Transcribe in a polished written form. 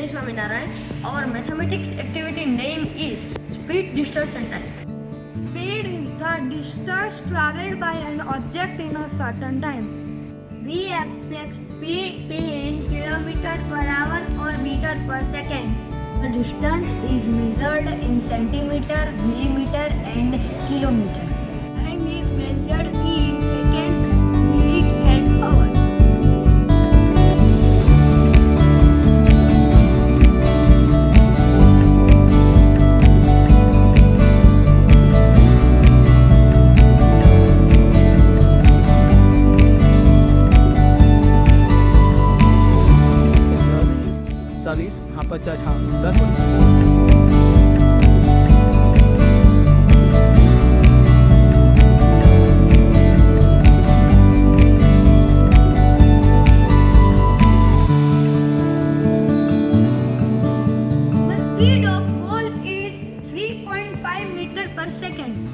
Shree Swaminarayan. Our mathematics activity name is speed, distance and time. Speed is the distance traveled by an object in a certain time. We expect speed P in kilometer per hour or meter per second. The distance is measured in centimeter, millimeter and kilometer. Time is measured in second, minute and hour. हाँ 50 हाँ 10 The speed of ball is 3.5 meter per second.